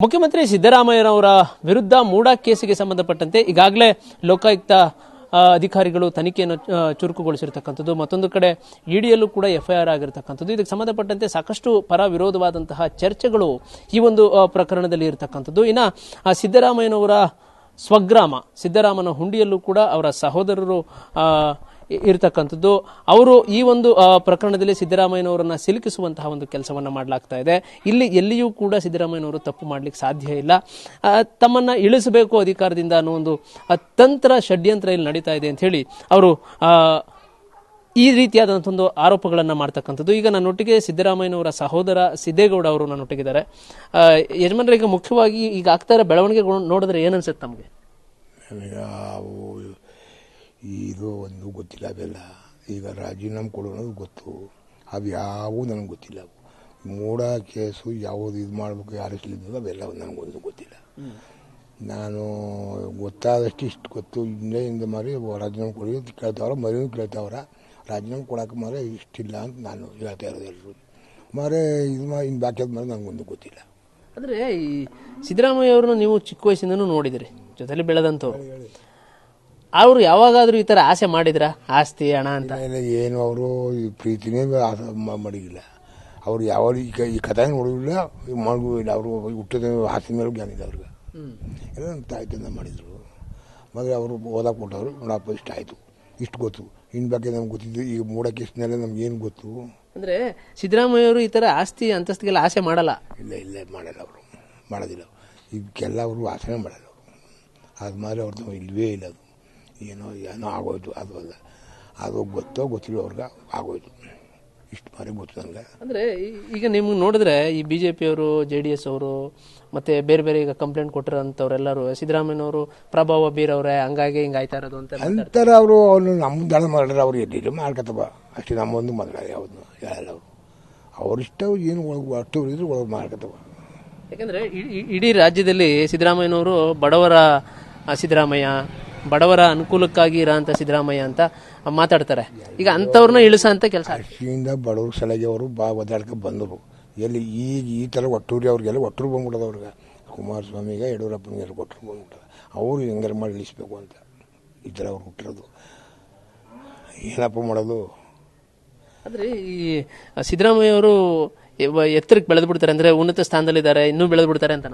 ಮುಖ್ಯಮಂತ್ರಿ ಸಿದ್ದರಾಮಯ್ಯನವರ ವಿರುದ್ಧ ಮೂಡಾ ಕೇಸಿಗೆ ಸಂಬಂಧಪಟ್ಟಂತೆ ಈಗಾಗಲೇ ಲೋಕಾಯುಕ್ತ ಅಧಿಕಾರಿಗಳು ತನಿಖೆಯನ್ನು ಚುರುಕುಗೊಳಿಸಿರತಕ್ಕಂಥದ್ದು. ಮತ್ತೊಂದು ಕಡೆ ಇಡಿಯಲ್ಲೂ ಕೂಡ ಎಫ್ಐಆರ್ ಆಗಿರತಕ್ಕಂಥದ್ದು. ಇದಕ್ಕೆ ಸಂಬಂಧಪಟ್ಟಂತೆ ಸಾಕಷ್ಟು ಪರ ವಿರೋಧವಾದಂತಹ ಚರ್ಚೆಗಳು ಈ ಒಂದು ಪ್ರಕರಣದಲ್ಲಿ ಇರತಕ್ಕಂಥದ್ದು. ಇನ್ನು ಸಿದ್ದರಾಮಯ್ಯನವರ ಸ್ವಗ್ರಾಮ ಸಿದ್ದರಾಮನ ಹುಂಡಿಯಲ್ಲೂ ಕೂಡ ಅವರ ಸಹೋದರರು ಇರತಕ್ಕಂಥದ್ದು. ಅವರು ಈ ಒಂದು ಪ್ರಕರಣದಲ್ಲಿ ಸಿದ್ದರಾಮಯ್ಯನವರನ್ನ ಸಿಲುಕಿಸುವಂತಹ ಒಂದು ಕೆಲಸವನ್ನ ಮಾಡಲಾಗ್ತಾ ಇದೆ. ಇಲ್ಲಿ ಎಲ್ಲಿಯೂ ಕೂಡ ಸಿದ್ದರಾಮಯ್ಯನವರು ತಪ್ಪು ಮಾಡ್ಲಿಕ್ಕೆ ಸಾಧ್ಯ ಇಲ್ಲ. ತಮ್ಮನ್ನ ಇಳಿಸಬೇಕು ಅಧಿಕಾರದಿಂದ ಅನ್ನೋ ಒಂದು ತಂತ್ರ ಷಡ್ಯಂತ್ರ ಇಲ್ಲಿ ನಡೀತಾ ಇದೆ ಅಂತ ಹೇಳಿ ಅವರು ಈ ರೀತಿಯಾದಂಥ ಒಂದು ಆರೋಪಗಳನ್ನ ಮಾಡ್ತಕ್ಕಂಥದ್ದು. ಈಗ ನನ್ನೊಟ್ಟಿಗೆ ಸಿದ್ದರಾಮಯ್ಯನವರ ಸಹೋದರ ಸಿದ್ದೇಗೌಡ ಅವರು ನನ್ನೊಟ್ಟಿಗಿದ್ದಾರೆ. ಯಜಮಾನರ, ಈಗ ಮುಖ್ಯವಾಗಿ ಈಗ ಆಗ್ತಾ ಇರೋ ಬೆಳವಣಿಗೆಗಳು ನೋಡಿದ್ರೆ ಏನನ್ಸುತ್ತೆ ತಮಗೆ? ಇದು ಒಂದು ಗೊತ್ತಿಲ್ಲ. ಅವೆಲ್ಲ ಈಗ ರಾಜೀನಾಮೆ ಕೊಡೋದು ಗೊತ್ತು, ಅವು ಯಾವೂ ನನಗೆ ಗೊತ್ತಿಲ್ಲ. ಮೂಡ ಕೇಸು ಯಾವುದು ಇದು ಮಾಡಬೇಕು, ಯಾರು ಇಷ್ಟಲಿದ್ದು ಅವೆಲ್ಲ ನನಗೊಂದು ಗೊತ್ತಿಲ್ಲ. ನಾನು ಗೊತ್ತಾದಷ್ಟು ಇಷ್ಟು ಗೊತ್ತು. ಹಿಂದೆ ಮಾರಿ ರಾಜೀನಾಮೆ ಕೊಡಿ ಕೇಳ್ತಾವ್ರ, ಮರಿನೂ ಕೇಳ್ತಾವ್ರ. ರಾಜೀನಾಮೆ ಕೊಡೋಕೆ ಮಾರೆ ಇಷ್ಟಿಲ್ಲ ಅಂತ ನಾನು ಹೇಳ್ತಾ ಇರೋದು ಎಲ್ಲರೂ. ಮಾರೆ ಇದು ಇನ್ನು ಬಾಕಿಯಾದ ಮಾರೆ ನನಗೊಂದು ಗೊತ್ತಿಲ್ಲ. ಅಂದರೆ ಈ ಸಿದ್ದರಾಮಯ್ಯ ಅವ್ರನ್ನ ನೀವು ಚಿಕ್ಕ ವಯಸ್ಸಿಂದನೂ ನೋಡಿದಿರಿ, ಜೊತೆಲಿ ಬೆಳೆದಂಥವ್ರು. ಅವರು ಯಾವಾಗಾದ್ರೂ ಈ ಥರ ಆಸೆ ಮಾಡಿದ್ರ, ಆಸ್ತಿ ಹಣ ಅಂತ? ಏನು ಅವರು ಪ್ರೀತಿನೇ ಮಡಗಿಲ್ಲ. ಅವ್ರು ಯಾವ ಈ ಕಥೆ ನೋಡಿಲ್ಲ, ಮಗುವಿಲ್ಲ. ಅವರು ಹುಟ್ಟಿದ ಆಸ್ತಿ ಮೇಲೆ ಜ್ಞಾನ ಇದೆ ಅವ್ರಿಗೆ. ಎಲ್ಲ ನಮ್ಮ ತಾಯಿ ತಂದೆ ಮಾಡಿದ್ರು. ಮದುವೆ ಅವರು ಓದಕ್ಕೆ ಕೊಟ್ಟವರು. ನೋಡಪ್ಪ ಇಷ್ಟ ಆಯಿತು, ಇಷ್ಟು ಗೊತ್ತು. ಇನ್ನು ಬಗ್ಗೆ ನಮ್ಗೆ ಗೊತ್ತಿದ್ದು ಈಗ ಮೂಡ ಕೇಸ್ನೆಲ್ಲ ನಮ್ಗೆ ಏನು ಗೊತ್ತು. ಅಂದರೆ ಸಿದ್ದರಾಮಯ್ಯ ಅವರು ಈ ಥರ ಆಸ್ತಿ ಅಂತಸ್ತಿಗೆಲ್ಲ ಆಸೆ ಮಾಡಲ್ಲ. ಇಲ್ಲ ಮಾಡಲ್ಲ, ಅವರು ಮಾಡೋದಿಲ್ಲ. ಇದಕ್ಕೆಲ್ಲ ಅವರು ಆಸೆನೇ ಮಾಡಲ್ಲ. ಅವರು ಅದು ಮಾರಿ ಅವ್ರದ್ದು ಇಲ್ಲವೇ ಇಲ್ಲ. ಅದು ಏನೋ ಆಗೋಯ್ತು. ಅದು ಅಲ್ಲ, ಅದು ಗೊತ್ತೋ ಗೊತ್ತಿಲ್ಲ ಅವ್ರಿಗೆ ಆಗೋಯ್ತು. ಇಷ್ಟು ಮಾರಿ ಗೊತ್ತು ನನಗೆ. ಅಂದರೆ ಈಗ ನಿಮ್ಗೆ ನೋಡಿದ್ರೆ ಈ BJP ಅವರು, JDS ಅವರು ಮತ್ತೆ ಬೇರೆ ಬೇರೆ ಈಗ ಕಂಪ್ಲೇಂಟ್ ಕೊಟ್ಟಿರೋಂಥವ್ರೆಲ್ಲರೂ ಸಿದ್ದರಾಮಯ್ಯನವರು ಪ್ರಭಾವ ಬೀರವ್ರೆ, ಹಂಗಾಗಿ ಹಿಂಗೆ ಆಯ್ತಾ ಇರೋದು ಅಂತ ಅಂತಾರೆ ಅವರು. ಅವ್ರು ನಮ್ಮ ದಳ ಮಾಡಿದ್ರೆ ಅವ್ರು ಎಲ್ಲಿ ಮಾಡ್ಕೊತವ ಅಷ್ಟೇ. ನಮ್ಮೊಂದು ಮೊದಲ ಯಾವ್ದು ಹೇಳಲ್ಲ ಅವರು. ಅವ್ರಿಷ್ಟ ಏನು ಅಷ್ಟು ಇದ್ರು ಒಳಗೆ ಮಾಡ್ಕೊತವ. ಯಾಕಂದ್ರೆ ಇಡೀ ರಾಜ್ಯದಲ್ಲಿ ಸಿದ್ದರಾಮಯ್ಯನವರು ಬಡವರ ಸಿದ್ದರಾಮಯ್ಯ, ಬಡವರ ಅನುಕೂಲಕ್ಕಾಗಿ ಇರೋಂಥ ಸಿದ್ದರಾಮಯ್ಯ ಅಂತ ಮಾತಾಡ್ತಾರೆ. ಈಗ ಅಂಥವ್ರನ್ನ ಇಳಿಸ ಅಂತ ಕೆಲಸ. ಅಷ್ಟಿಂದ ಬಡವರು ಸಲಹೆ ಅವರು ಒದ್ದಾಡ್ಕೊಂಡು ಬಂದರು. ಎಲ್ಲಿ ಈಗ ಈ ಥರ ಒಟ್ಟೂರಿ ಅವ್ರಿಗೆಲ್ಲ ಒಟ್ಟರು ಬಂದ್ಬಿಡೋದು. ಅವ್ರಿಗೆ ಕುಮಾರಸ್ವಾಮಿಗೆ ಯಡಿಯೂರಪ್ಪನಿಗೆಲ್ಲ ಒಟ್ಟರು ಬಂದ್ಬಿಟ್ಟದ. ಅವರು ಹೆಂಗಾರು ಮಾಡಿ ಇಳಿಸ್ಬೇಕು ಅಂತ ಈ ಥರ ಅವ್ರು ಹುಟ್ಟಿರೋದು. ಏನಪ್ಪ ಮಾಡೋದು? ಅಂದರೆ ಈ ಸಿದ್ದರಾಮಯ್ಯ ಅವರು ಎತ್ತರಕ್ಕೆ ಬೆಳೆದು ಬಿಡ್ತಾರೆ, ಅಂದರೆ ಉನ್ನತ ಸ್ಥಾನದಲ್ಲಿದ್ದಾರೆ, ಇನ್ನೂ ಬೆಳೆದು ಬಿಡ್ತಾರೆ ಅಂತ.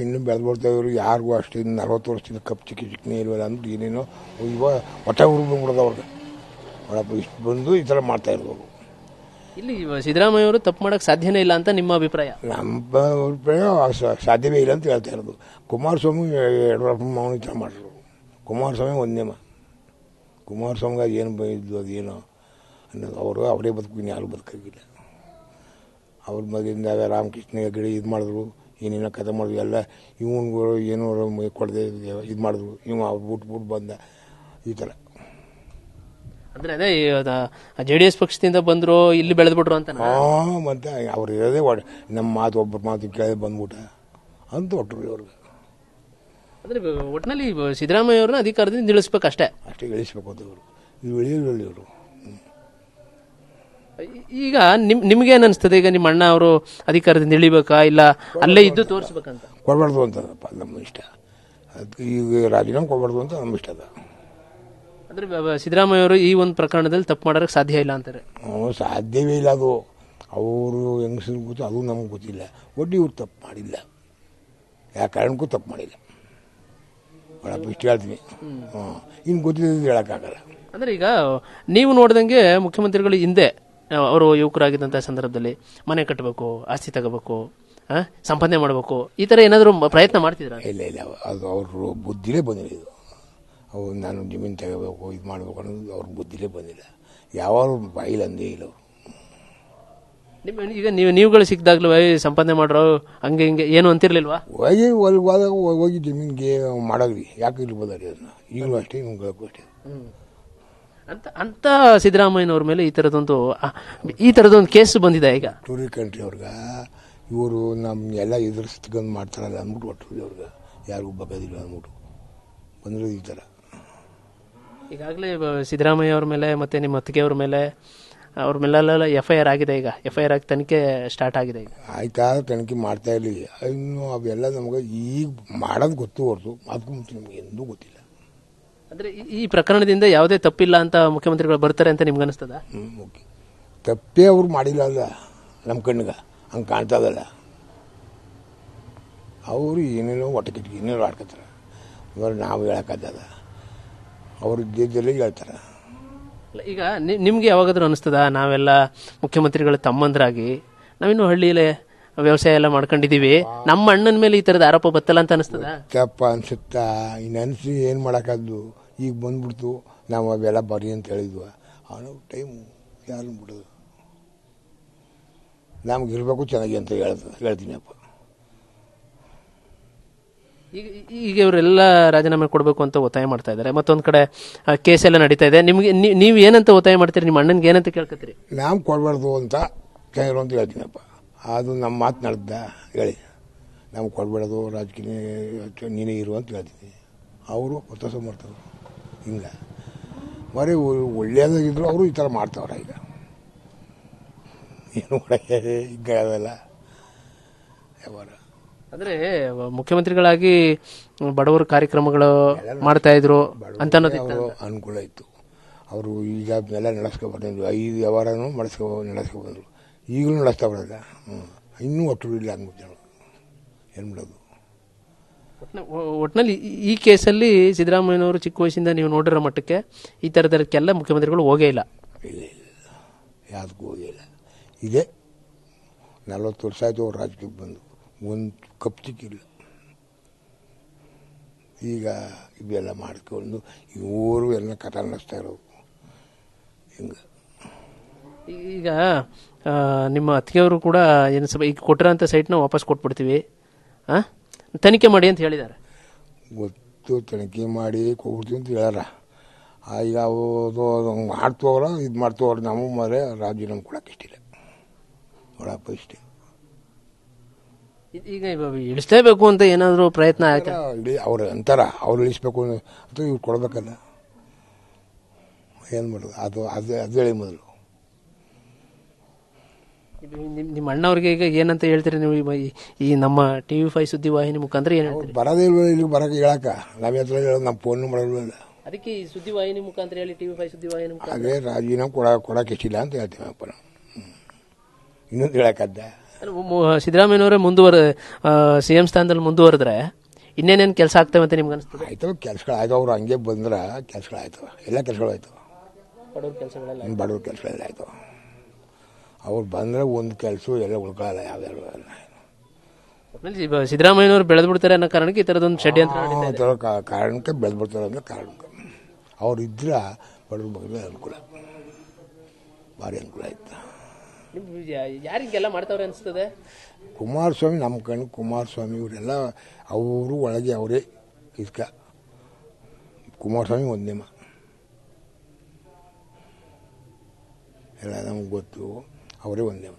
ಇನ್ನೂ ಬೆಳೆದು ಬಿಡ್ತಾರೆ ಇವರು. ಯಾರಿಗೂ ಅಷ್ಟು 40 ವರ್ಷದಿಂದ ಕಪ್ ಚಿಕ್ಕನೇ ಇಲ್ವಲ್ಲ ಅಂದ್ರೆ ಏನೇನೋ ಇವಾಗ ಹೊಟ್ಟೆ ಹುಡುಗ್ಬಿಡೋದು ಅವ್ರಿಗೆ. ನೋಡಪ್ಪ ಇಷ್ಟು ಬಂದು ಈ ಥರ ಮಾಡ್ತಾ ಇರೋದು. ಇಲ್ಲಿ ಸಿದ್ದರಾಮಯ್ಯ ಅವರು ತಪ್ಪು ಮಾಡೋಕ್ಕೆ ಸಾಧ್ಯನೇ ಇಲ್ಲ ಅಂತ ನಿಮ್ಮ ಅಭಿಪ್ರಾಯ? ನಮ್ಮ ಅಭಿಪ್ರಾಯ ಸಾಧ್ಯವೇ ಇಲ್ಲ ಅಂತ ಹೇಳ್ತಾ ಇರೋದು. ಕುಮಾರಸ್ವಾಮಿ ಯಡಿಯೂರಪ್ಪ ಮಾವನ ಈ ಥರ ಮಾಡಿದ್ರು. ಕುಮಾರಸ್ವಾಮಿ ಒಂದೇಮ. ಕುಮಾರಸ್ವಾಮಿಗೆ ಏನು ಬೈದು ಅದೇನೋ ಅನ್ನೋದು. ಅವರು ಅವರೇ ಬದುಕು, ಯಾರು ಬದುಕಾಗಿಲ್ಲ. ಅವ್ರ ಮಗಿಂದ ರಾಮಕೃಷ್ಣ ಹೆಗಡೆ ಇದು ಮಾಡಿದ್ರು, ಏನೇನೋ ಕಥೆ ಮಾಡಿದ್ರು. ಎಲ್ಲ ಇವನ್ಗಳು ಏನೋ ಕೊಡದೆ ಇದು ಮಾಡಿದ್ರು. ಅವ್ರು ಬಿಟ್ಬಿಟ್ಟು ಬಂದ ಈ ಥರ. ಅಂದರೆ ಅದೇ JDS ಪಕ್ಷದಿಂದ ಬಂದರು, ಇಲ್ಲಿ ಬೆಳೆದ್ಬಿಟ್ರು ಅಂತ. ಮತ್ತೆ ಅವ್ರು ಇರೋದೇ ನಮ್ಮ ಮಾತು, ಒಬ್ಬರ ಮಾತು ಕೇಳದೆ ಬಂದ್ಬಿಟ್ಟ ಅಂತ ಒಟ್ಟರು ಅವ್ರಿಗೆ. ಅಂದರೆ ಒಟ್ಟಿನಲ್ಲಿ ಸಿದ್ದರಾಮಯ್ಯ ಅವ್ರನ್ನ ಅಧಿಕಾರದಿಂದ ಇಳಿಸ್ಬೇಕಷ್ಟೇ. ಅಷ್ಟೇ ಇಳಿಸ್ಬೇಕು ಅಂತ ಇವರು. ಇದು ಇಳಿಯೋಲ್ಲ ಇವರು. ಈಗ ನಿಮ್ಗೇನು ಅನಿಸ್ತದೆ? ಈಗ ನಿಮ್ಮ ಅಣ್ಣ ಅವರು ಅಧಿಕಾರದಿಂದ ಇಳಿಬೇಕಾ, ಇಲ್ಲ ಅಲ್ಲೇ ಇದ್ದು ತೋರಿಸ್ಬೇಕಂತ? ಕೊಡಬಾರ್ದು ಅಂತಪ್ಪ ನಮ್ಮ ಇಷ್ಟ. ಅದಕ್ಕೆ ಈಗ ರಾಜೀನಾಮೆ ಕೊಡಬಾರ್ದು ಅಂತ ನಮ್ಮ ಇಷ್ಟ ಅದ. ಅಂದರೆ ಸಿದ್ದರಾಮಯ್ಯ ಅವರು ಈ ಒಂದು ಪ್ರಕರಣದಲ್ಲಿ ತಪ್ಪು ಮಾಡೋಕ್ಕೆ ಸಾಧ್ಯ ಇಲ್ಲ ಅಂತಾರೆ. ಸಾಧ್ಯವೇ ಇಲ್ಲ. ಅದು ಅವರು ಹೆಂಗಸರು ಗೊತ್ತು, ಅದು ನಮ್ಗೆ ಗೊತ್ತಿಲ್ಲ. ಒಟ್ಟು ಇವ್ರು ತಪ್ಪು ಮಾಡಿಲ್ಲ, ಯಾವ ಕಾರಣಕ್ಕೂ ತಪ್ಪು ಮಾಡಿಲ್ಲ. ಒಳಪ್ಪ ಇಷ್ಟು ಹೇಳ್ತೀನಿ. ಇನ್ನು ಗೊತ್ತಿಲ್ಲ ಹೇಳೋಕ್ಕಾಗಲ್ಲ. ಅಂದರೆ ಈಗ ನೀವು ನೋಡ್ದಂಗೆ ಮುಖ್ಯಮಂತ್ರಿಗಳು ಹಿಂದೆ ಅವರು ಯುವಕರಾಗಿದ್ದಂಥ ಸಂದರ್ಭದಲ್ಲಿ ಮನೆ ಕಟ್ಟಬೇಕು, ಆಸ್ತಿ ತಗೋಬೇಕು, ಸಂಪಾದನೆ ಮಾಡಬೇಕು, ಈ ಥರ ಏನಾದರೂ ಪ್ರಯತ್ನ ಮಾಡ್ತಿದ್ರ? ಇಲ್ಲ ಅದು ಅವ್ರ ಬುದ್ಧಿಲೇ ಬಂದಿಲ್ಲ. ಇದು ಅವ್ರು ನಾನು ಜಮೀನು ತಗೋಬೇಕು, ಇದು ಮಾಡಬೇಕು ಅನ್ನೋದು ಅವ್ರ ಬುದ್ಧಿಲೇ ಬಂದಿಲ್ಲ. ಯಾವಾಗ ಬಾಯಿಲ್ ಅಂದೇ ಇಲ್ಲ ಅವರು. ಈಗ ನೀವುಗಳು ಸಿಕ್ಕಿದಾಗ್ಲೂ ಸಂಪಾದನೆ ಮಾಡ್ರೋ ಹಂಗೆ ಹಿಂಗೆ ಏನು ಅಂತಿರ್ಲಿಲ್ವಾ? ಹೋಗಿ ಜಮೀನಿಗೆ ಮಾಡೋಗ್ರಿ, ಯಾಕೆ ಇರ್ಬೋದಾರಿ ಅದನ್ನ. ಈಗಲೂ ಅಷ್ಟೇ, ಇವ್ಗಳಿಗೂ ಅಷ್ಟೇ. ಅಂತ ಸಿದ್ದರಾಮಯ್ಯನವ್ರ ಮೇಲೆ ಈ ಥರದೊಂದು ಕೇಸ್ ಬಂದಿದೆ. ಈಗ ಟೂರಿ ಕಂಟ್ರಿ ಅವ್ರಿಗೆ ಇವರು ನಮ್ಗೆಲ್ಲ ಎದುರಿಸ್ಕೊಂಡು ಮಾಡ್ತಾರಲ್ಲ ಅಂದ್ಬಿಟ್ಟು ಒಟ್ಟರು ಅವ್ರಿಗೆ ಯಾರಿಗೂ ಬಗ್ಗೋದಿಲ್ಲ ಅಂದ್ಬಿಟ್ಟು ಬಂದಿರೋದು ಈ ಥರ. ಈಗಾಗಲೇ ಸಿದ್ದರಾಮಯ್ಯ ಅವ್ರ ಮೇಲೆ ಮತ್ತು ನಿಮ್ಮ ಅತ್ತಿಗೆಯವ್ರ ಮೇಲೆ ಅವ್ರ ಮೇಲೆಲ್ಲ FIR ಆಗಿದೆ, ಈಗ FIR ಆಗಿ ತನಿಖೆ ಸ್ಟಾರ್ಟ್ ಆಗಿದೆ ಈಗ. ಆಯ್ತಾ ತನಿಖೆ ಮಾಡ್ತಾ ಇರಲಿ, ಇನ್ನು ಅವೆಲ್ಲ ನಮಗೆ ಈಗ ಮಾಡೋದು ಗೊತ್ತು ಹೊರತು ಅದಕ್ಕೂ ಮುಂಚೆ ನಮ್ಗೆ ಎಂದೂ ಗೊತ್ತಿಲ್ಲ. ಅಂದ್ರೆ ಈ ಪ್ರಕರಣದಿಂದ ಯಾವುದೇ ತಪ್ಪಿಲ್ಲ ಅಂತ ಮುಖ್ಯಮಂತ್ರಿಗಳು ಬರ್ತಾರೆ ಅಂತ ನಿಮ್ಗೆ ಅನಿಸ್ತದ? ಓಕೆ, ತಪ್ಪೇ ಅವ್ರು ಮಾಡಿಲ್ಲ ಅಲ್ಲ ನಮ್ಮ ಕಣ್ಣಿಗೆ, ಹಂಗೆ ಕಾಣ್ತದಲ್ಲ. ಅವರು ಏನೇನೋ ಒಟ್ಟು ಕಿಟಕಿ ಏನೇನೋ ಆಡ್ಕೊತಾರೆ. ಇವಾಗ ನಾವು ಹೇಳೋಕ್ಕಾಗಲ್ಲ, ಅವ್ರ ದೇಶದಲ್ಲೇ ಹೇಳ್ತಾರೆ. ಈಗ ನಿಮ್ಗೆ ಯಾವಾಗಾದ್ರೂ ಅನಿಸ್ತದ, ನಾವೆಲ್ಲ ಮುಖ್ಯಮಂತ್ರಿಗಳ ತಮ್ಮಂದ್ರಾಗಿ ನಾವಿನ್ನು ಹಳ್ಳಿಯಲ್ಲೇ ವ್ಯವಸಾಯ ಎಲ್ಲ ಮಾಡ್ಕೊಂಡಿದೀವಿ, ನಮ್ಮ ಅಣ್ಣನ ಮೇಲೆ ಈ ತರದ ಆರೋಪ ಬತ್ತಲ್ಲ ಅಂತ ಅನಿಸ್ತದ? ತಪ್ಪ ಅನ್ಸುತ್ತಾ? ಇನ್ನು ಅನಿಸಿ ಏನು ಮಾಡೋಕ್ಕಾದ್ದು, ಈಗ ಬಂದ್ಬಿಡ್ತು ನಾವು ಅವೆಲ್ಲ ಬರ್ರಿ ಅಂತ ಹೇಳಿದ್ವು. ಅವನು ಟೈಮು ಯಾರು ಬಿಡೋದು, ನಮ್ಗೆ ಇರಬೇಕು ಚೆನ್ನಾಗಿ ಅಂತ ಹೇಳ್ತೀನಿಯಪ್ಪ. ಈಗ ಇವರೆಲ್ಲ ರಾಜೀನಾಮೆ ಕೊಡಬೇಕು ಅಂತ ಒತ್ತಾಯ ಮಾಡ್ತಾ ಇದ್ದಾರೆ. ಮತ್ತೊಂದು ಕಡೆ ಕೇಸ್ ಎಲ್ಲ ನಡೀತಾ ಇದೆ. ನಿಮ್ಗೆ ನೀವು ಏನಂತ ಒತ್ತಾಯ ಮಾಡ್ತೀರಿ? ನಿಮ್ಮ ಅಣ್ಣನ್ಗೆ ಏನಂತ ಕೇಳ್ಕೊತೀರಿ? ನಾವು ಕೊಡಬಾರ್ದು ಅಂತ ಚೆನ್ನಾಗಿರೋ ಅಂತ ಹೇಳ್ತೀನಪ್ಪ. ಅದು ನಮ್ಮ ಮಾತು ನಡೆದ ಹೇಳಿ, ನಮ್ಗೆ ಕೊಡಬೇಡೋದು ರಾಜಕೀಯ ನೀನೇ ಇರು ಅಂತ ಹೇಳ್ತೀನಿ. ಅವರು ಒತ್ತಾಸ ಮಾಡ್ತಾರೆ. ಹಿಂಗೆ ಮರಿ ಒಳ್ಳೆಯದಾಗಿದ್ರು ಅವರು ಈ ಥರ ಮಾಡ್ತಾವ್ರೆ. ಈಗ ಏನು ಮಾಡಕ್ಕೆ ಹಿಂಗೆ ಅದಲ್ಲ ಯಾವಾಗ. ಅಂದ್ರೆ ಮುಖ್ಯಮಂತ್ರಿಗಳಾಗಿ ಬಡವರ ಕಾರ್ಯಕ್ರಮಗಳು ಮಾಡ್ತಾ ಇದ್ರು ಅಂತ ಅವರು ಅನುಕೂಲ ಇತ್ತು. ಅವರು ಈಗ ಎಲ್ಲ ನಡೆಸ್ಕೊಬಂದ್ರು, 5 ವ್ಯವಹಾರನೂ ನಡೆಸ್ಕೊಬಂದರು. ಈಗಲೂ ನಡೆಸ್ತಾ ಬರೋದ, ಇನ್ನೂ ಒಟ್ಟು ಇಲ್ಲ ಅಂದ್ಬಿಟ್ಟು ಏನು ಮಾಡೋದು. ಒಟ್ಟಿನಲ್ಲಿ ಈ ಕೇಸಲ್ಲಿ ಸಿದ್ದರಾಮಯ್ಯನವರು ಚಿಕ್ಕ ವಯಸ್ಸಿಂದ ನೀವು ನೋಡಿರೋ ಮಟ್ಟಕ್ಕೆ ಈ ಥರದಕ್ಕೆಲ್ಲ ಮುಖ್ಯಮಂತ್ರಿಗಳು ಹೋಗೇ ಇಲ್ಲ. ಇಲ್ಲ ಯಾವುದಕ್ಕೂ ಹೋಗಿಲ್ಲ. ಇದೇ 40 ವರ್ಷ ಆಯಿತು ಅವ್ರು ರಾಜಕೀಯಕ್ಕೆ ಬಂದು, ಒಂದು ಕಪ್ ಸಿಕ್ಕಿಲ್ಲ. ಈಗ ಇವೆಲ್ಲ ಮಾಡ್ಕೊಂಡು ಇವರು ಎಲ್ಲ ಕಥ ನಡೆಸ್ತಾ ಇರೋದು ಹಿಂಗೆ. ಈಗ ನಿಮ್ಮ ಅತ್ತಿಗೆಯವರು ಕೂಡ ಏನು ಈಗ ಕೊಟ್ಟಿರೋಂಥ ಸೈಟ್ನ ವಾಪಸ್ ಕೊಟ್ಬಿಡ್ತೀವಿ, ತನಿಖೆ ಮಾಡಿ ಅಂತ ಹೇಳಿದ್ದಾರೆ. ಗೊತ್ತು, ತನಿಖೆ ಮಾಡಿ ಕೊಡ್ತೀವಿ ಅಂತ ಹೇಳ್ಯಾರ. ಈಗ ಅದು ಮಾಡ್ತೋರ ಇದು ಮಾಡ್ತೋರ, ನಾವು ಮರೆ ರಾಜೀನಾಮೆ ಕೊಡೋಕೆ ಇಷ್ಟಿಲ್ಲ ನೋಡಪ್ಪ, ಇಷ್ಟೇ. ಈಗ ಇಳಿಸ್ಲೇಬೇಕು ಅಂತ ಏನಾದರೂ ಪ್ರಯತ್ನ ಆಯ್ತಾ? ಅವ್ರು ಅಂತಾರ, ಅವ್ರು ಇಳಿಸ್ಬೇಕು ಅಂತ ಇವ್ರು ಕೊಡ್ಬೇಕಲ್ಲ, ಏನು ಮಾಡೋದು. ಅದು ಹೇಳಿ ಮೊದಲು. ನಿಮ್ಮ ಅಣ್ಣವ್ರಿಗೆ ಈಗ ಏನಂತ ಹೇಳ್ತೀರಿ ನೀವು? ಈ ನಮ್ಮ TV5 ಸುದ್ದಿ ವಾಹಿನಿ ಮುಖಾಂತರ ಏನು ಹೇಳ್ತೀರಿ? ಬರೋದೇ ಇಲ್ವ ಇಲ್ಲಿಗೆ ಬರೋಕೆ ಹೇಳಕ್ಕ, ನಮ್ಮ ಹತ್ರ ಹೇಳೋದು, ನಮ್ಮ ಫೋನ್ ಮಾಡೋಲ್ಲ. ಅದಕ್ಕೆ ಈ ಸುದ್ದಿ ವಾಹಿನಿ ಮುಖಾಂತರ ಹೇಳಿ, TV5 ಸುದ್ದಿ ವಾಹಿನಿ ಮುಖಾಂತರ ಅದೇ ರಾಜೀನಾಮೆ ಕೊಡೋಕೆ ಇಷ್ಟಿಲ್ಲ ಅಂತ ಹೇಳ್ತೀವಪ್ಪ ನಾವು. ಇನ್ನೊಂದು ಹೇಳಕ್ಕದ್ದ, ಸಿದ್ದರಾಮಯ್ಯನವರೇ CM ಸ್ಥಾನದಲ್ಲಿ ಮುಂದುವರೆದ್ರೆ ಇನ್ನೇನೇನು ಕೆಲಸ ಆಗ್ತವೆ ಅಂತ ನಿಮ್ಗೆ ಅನಿಸ್ತದೆ? ಆಯ್ತವ ಕೆಲಸಗಳು ಆಯ್ತು. ಅವ್ರು ಹಂಗೆ ಬಂದ್ರೆ ಕೆಲಸಗಳು ಆಯ್ತವ, ಎಲ್ಲ ಕೆಲಸಗಳು ಆಯ್ತವ, ಬಡವ್ರ ಕೆಲಸಗಳೆಲ್ಲ ಆಯ್ತವ. ಅವ್ರು ಬಂದರೆ ಒಂದು ಕೆಲಸ ಎಲ್ಲ ಉಳ್ಕೊಳ್ಳಲ್ಲ, ಯಾವ್ಯಾವ ಎಲ್ಲ. ಸಿದ್ದರಾಮಯ್ಯನವರು ಬೆಳೆದು ಬಿಡ್ತಾರೆ ಅನ್ನೋ ಕಾರಣಕ್ಕೆ ಈ ಥರದೊಂದು ಷಡ್ಯಂತ್ರ ಕಾರಣಕ್ಕೆ ಬೆಳೆದ್ಬಿಡ್ತಾರೆ ಅನ್ನೋ ಕಾರಣಕ್ಕೆ ಅವ್ರು ಇದ್ರೆ ಬಡವ್ರ ಬಗ್ಗೆ ಅನುಕೂಲ, ಭಾರಿ ಅನುಕೂಲ ಆಯ್ತು. ಯಾರಿಗೆಲ್ಲ ಮಾಡ್ತಾವ್ರೆ ಅನಿಸ್ತದೆ? ಕುಮಾರಸ್ವಾಮಿ, ನಮ್ಮ ಕಣ್ಣು ಕುಮಾರಸ್ವಾಮಿ ಇವರೆಲ್ಲ ಅವರು ಒಳಗೆ ಅವರೇ ಇದಕ್ಕೆ. ಕುಮಾರಸ್ವಾಮಿ ಒಂದೇಮ ಎಲ್ಲ ನಮ್ಗೆ ಗೊತ್ತು, ಅವರೇ ಒಂದೇಮ.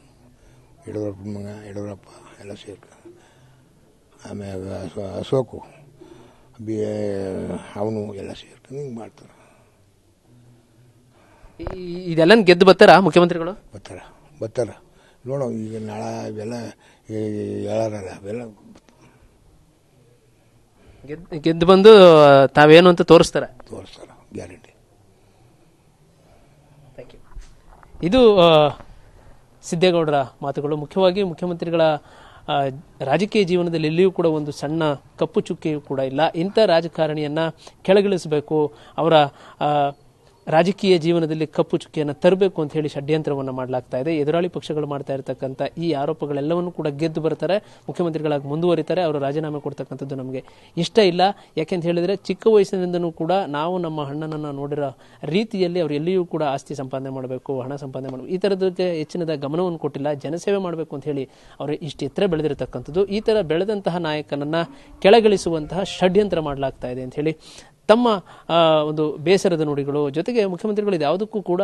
ಯಡಿಯೂರಪ್ಪ ಮಗ ಯಡಿಯೂರಪ್ಪ ಎಲ್ಲ ಸೇರ್ಕ, ಆಮ್ಯಾಗ ಅಶೋಕು ಅವನು ಎಲ್ಲ ಸೇರ್ಕೊಂಡು ಹಿಂಗೆ ಮಾಡ್ತಾರೆ. ಇದೆಲ್ಲ ಗೆದ್ದು ಬರ್ತಾರ ಮುಖ್ಯಮಂತ್ರಿಗಳು? ಬರ್ತಾರ ನೋಡೋ. ಈಗ ನಾಳೆ ಇವೆಲ್ಲ ಹೇಳಾರಲ್ಲ, ಅವೆಲ್ಲ ಗೆದ್ದು ಬಂದು ತಾವೇನು ಅಂತ ತೋರಿಸ್ತಾರ ಗ್ಯಾರಂಟಿ. ಇದು ಸಿದ್ದೇಗೌಡರ ಮಾತುಗಳು. ಮುಖ್ಯವಾಗಿ ಮುಖ್ಯಮಂತ್ರಿಗಳ ರಾಜಕೀಯ ಜೀವನದಲ್ಲಿ ಎಲ್ಲಿಯೂ ಕೂಡ ಒಂದು ಸಣ್ಣ ಕಪ್ಪು ಚುಕ್ಕೆಯೂ ಕೂಡ ಇಲ್ಲ. ಇಂಥ ರಾಜಕಾರಣಿಯನ್ನ ಕೆಳಗಿಳಿಸಬೇಕು, ಅವರ ರಾಜಕೀಯ ಜೀವನದಲ್ಲಿ ಕಪ್ಪು ಚುಕ್ಕಿಯನ್ನು ತರಬೇಕು ಅಂತ ಹೇಳಿ ಷಡ್ಯಂತ್ರವನ್ನು ಮಾಡಲಾಗ್ತಾ ಇದೆ. ಎದುರಾಳಿ ಪಕ್ಷಗಳು ಮಾಡ್ತಾ ಇರತಕ್ಕಂಥ ಈ ಆರೋಪಗಳೆಲ್ಲವನ್ನು ಕೂಡ ಗೆದ್ದು ಬರ್ತಾರೆ, ಮುಖ್ಯಮಂತ್ರಿಗಳಾಗಿ ಮುಂದುವರಿತಾರೆ. ಅವರು ರಾಜೀನಾಮೆ ಕೊಡ್ತಕ್ಕಂಥದ್ದು ನಮಗೆ ಇಷ್ಟ ಇಲ್ಲ. ಯಾಕೆಂತ ಹೇಳಿದ್ರೆ ಚಿಕ್ಕ ವಯಸ್ಸಿನಿಂದನೂ ಕೂಡ ನಾವು ನಮ್ಮ ಅಣ್ಣನನ್ನು ನೋಡಿರೋ ರೀತಿಯಲ್ಲಿ ಅವರು ಎಲ್ಲಿಯೂ ಕೂಡ ಆಸ್ತಿ ಸಂಪಾದನೆ ಮಾಡಬೇಕು, ಹಣ ಸಂಪಾದನೆ ಮಾಡಬೇಕು, ಈ ಥರದಕ್ಕೆ ಹೆಚ್ಚಿನದ ಗಮನವನ್ನು ಕೊಟ್ಟಿಲ್ಲ. ಜನಸೇವೆ ಮಾಡಬೇಕು ಅಂತ ಹೇಳಿ ಅವರು ಇಷ್ಟು ಎತ್ತರ ಬೆಳೆದಿರತಕ್ಕಂಥದ್ದು. ಈ ಥರ ಬೆಳೆದಂತಹ ನಾಯಕನನ್ನು ಕೆಳಗಿಳಿಸುವಂತಹ ಷಡ್ಯಂತ್ರ ಮಾಡಲಾಗ್ತಾ ಇದೆ ಅಂತ ಹೇಳಿ ತಮ್ಮ ಒಂದು ಬೇಸರದ ನುಡಿಗಳು. ಜೊತೆಗೆ ಮುಖ್ಯಮಂತ್ರಿಗಳು ಇದು ಯಾವುದಕ್ಕೂ ಕೂಡ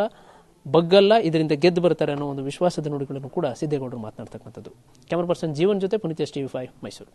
ಬಗ್ಗಲ್ಲ, ಇದರಿಂದ ಗೆದ್ದು ಬರ್ತಾರೆ ಅನ್ನೋ ಒಂದು ವಿಶ್ವಾಸದ ನುಡಿಗಳನ್ನು ಕೂಡ ಸಿದ್ದೇಗೌಡರು ಮಾತನಾಡ್ತಕ್ಕಂಥದ್ದು. ಕ್ಯಾಮರಾ ಪರ್ಸನ್ ಜೀವನ್ ಜೊತೆ ಪುನೀತ್, TV5 ಮೈಸೂರು.